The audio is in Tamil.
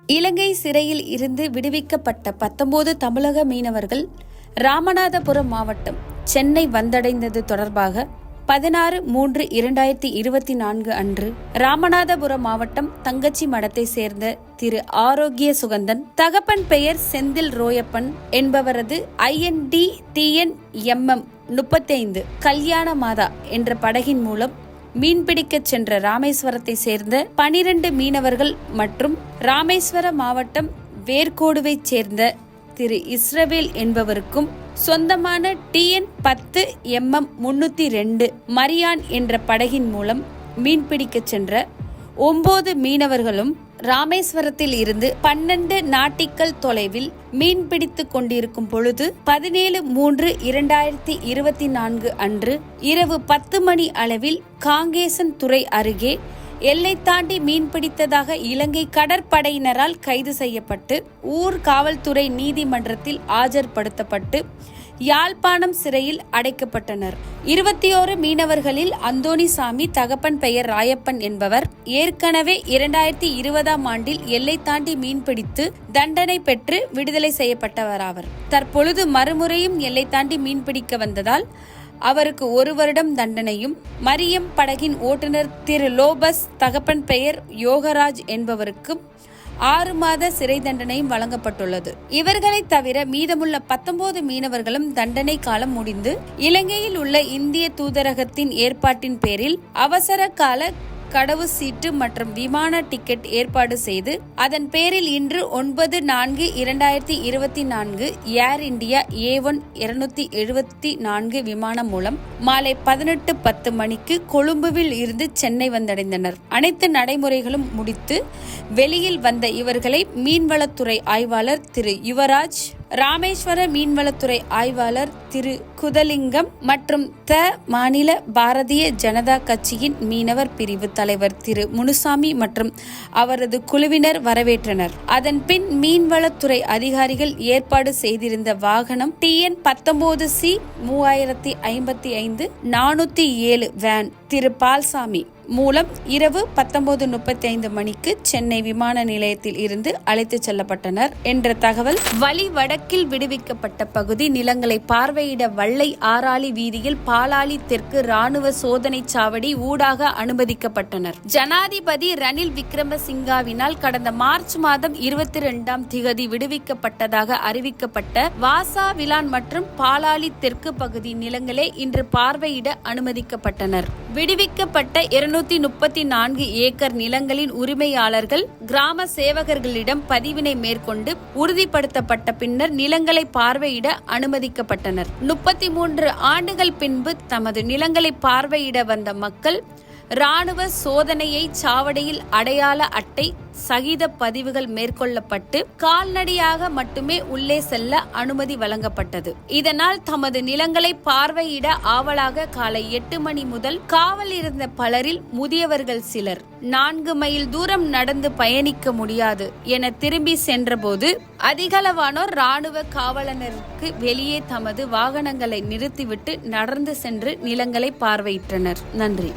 இலங்கை சிறையில் இருந்து விடுவிக்கப்பட்ட 19 தமிழக மீனவர்கள் ராமநாதபுரம் மாவட்டம் சென்னை வந்தடைந்தது தொடர்பாக 16/3/2024 அன்று ராமநாதபுரம் மாவட்டம் தங்கச்சி மடத்தை சேர்ந்த திரு ஆரோக்கிய சுகந்தன், தகப்பன் பெயர் செந்தில் ரோயப்பன் என்பவரது IND-TN-MM 35 கல்யாண மாதா என்ற படகின் மூலம் மீன்பிடிக்க சென்ற ராமேஸ்வரத்தை சேர்ந்த 12 மீனவர்கள் மற்றும் ராமேஸ்வர மாவட்டம் வேர்கோடுவை சேர்ந்த திரு இஸ்ரவேல் என்பவருக்கும் சொந்தமான TN-10 MM 302 மரியான் என்ற படகின் மூலம் மீன்பிடிக்க சென்ற 9 மீனவர்களும் ராமேஸ்வரத்தில் இருந்து 12 நாட்டிக்கல் தொலைவில் மீன்பிடித்துக் கொண்டிருக்கும் பொழுது 17/3/2024 அன்று இரவு 10 மணி அளவில் காங்கேசன் துறை அருகே எல்லை தாண்டி மீன்பிடித்ததாக இலங்கை கடற்படையினரால் கைது செய்யப்பட்டு ஊர் காவல்துறை நீதிமன்றத்தில் ஆஜர்படுத்தப்பட்டு யாழ்ப்பாணம் சிறையில் அடைக்கப்பட்டனர். 21 மீனவர்களில் அந்தோணிசாமி, தகப்பன் பெயர் ராயப்பன் என்பவர் ஏற்கனவே 2020ஆம் ஆண்டில் எல்லை தாண்டி மீன்பிடித்து தண்டனை பெற்று விடுதலை செய்யப்பட்டவராவர். தற்பொழுது மறுமுறையும் எல்லை தாண்டி மீன்பிடிக்க வந்ததால் அவருக்கு 1 வருடம் தண்டனையும், மரியம் படகின் ஓட்டுநர் திரு லோபஸ், தகப்பன் பெயர் யோகராஜ் என்பவருக்கும் 6 மாத சிறை தண்டனையும் வழங்கப்பட்டுள்ளது. இவர்களை தவிர மீதமுள்ள 19 மீனவர்களும் தண்டனை காலம் முடிந்து இலங்கையில் உள்ள இந்திய தூதரகத்தின் ஏற்பாட்டின் பேரில் அவசர கால கடவு சீட்டு மற்றும் விமான டிக்கெட் ஏற்பாடு செய்து அதன் பேரில் இன்று 9/4/2024 ஏர் இந்தியா A1 274 விமானம் மூலம் மாலை 18:10 மணிக்கு கொழும்புவில் இருந்து சென்னை வந்தடைந்தனர். அனைத்து நடைமுறைகளும் முடித்து வெளியில் வந்த இவர்களை மீன்வளத்துறை ஆய்வாளர் திரு யுவராஜ், ராமேஸ்வர மீன்வளத்துறை ஆய்வாளர் திரு குதலிங்கம் மற்றும் மாநில பாரதிய ஜனதா கட்சியின் மீனவர் பிரிவு தலைவர் திரு முனுசாமி மற்றும் அவரது குழுவினர் வரவேற்றனர். அதன் பின் மீன்வளத்துறை அதிகாரிகள் ஏற்பாடு செய்திருந்த வாகனம் TN-19C 3055 407 வேன் திரு பால்சாமி மூலம் இரவு 19:35 மணிக்கு சென்னை விமான நிலையத்தில் இருந்து அழைத்து செல்லப்பட்டனர் என்ற தகவல். வழி வடக்கில் விடுவிக்கப்பட்ட பகுதி நிலங்களை பார்வையிட வல்லை ஆறாளி வீதியில் பாலாளி தெற்கு ராணுவ சோதனை சாவடி ஊடாக அனுமதிக்கப்பட்டனர். ஜனாதிபதி ரணில் விக்ரமசிங்காவினால் கடந்த மார்ச் மாதம் 22ஆம் திகதி விடுவிக்கப்பட்டதாக அறிவிக்கப்பட்ட வாசா விலான் மற்றும் பாலாளி தெற்கு பகுதி நிலங்களே இன்று பார்வையிட அனுமதிக்கப்பட்டனர். விடுவிக்கப்பட்ட 234 ஏக்கர் நிலங்களின் உரிமையாளர்கள் கிராம சேவகர்களிடம் பதிவினை மேற்கொண்டு உறுதிப்படுத்தப்பட்ட பின்னர் நிலங்களை பார்வையிட அனுமதிக்கப்பட்டனர். 33 ஆண்டுகள் பின்பு தமது நிலங்களை பார்வையிட வந்த மக்கள் ராணுவ சோதனையை சாவடியில் அடையாள அட்டை சகித பதிவுகள் மேற்கொள்ளப்பட்டு கால்நடையாக மட்டுமே உள்ளே செல்ல அனுமதி வழங்கப்பட்டது. இதனால் தமது நிலங்களை பார்வையிட ஆவலாக காலை 8 மணி முதல் காவல் இருந்த பலரில் முதியவர்கள் சிலர் 4 மைல் தூரம் நடந்து பயணிக்க முடியாது என திரும்பி சென்றபோது அதிகளவானோர் ராணுவ காவலருக்கு வெளியே தமது வாகனங்களை நிறுத்திவிட்டு நடந்து சென்று நிலங்களை பார்வையிட்டனர். நன்றி.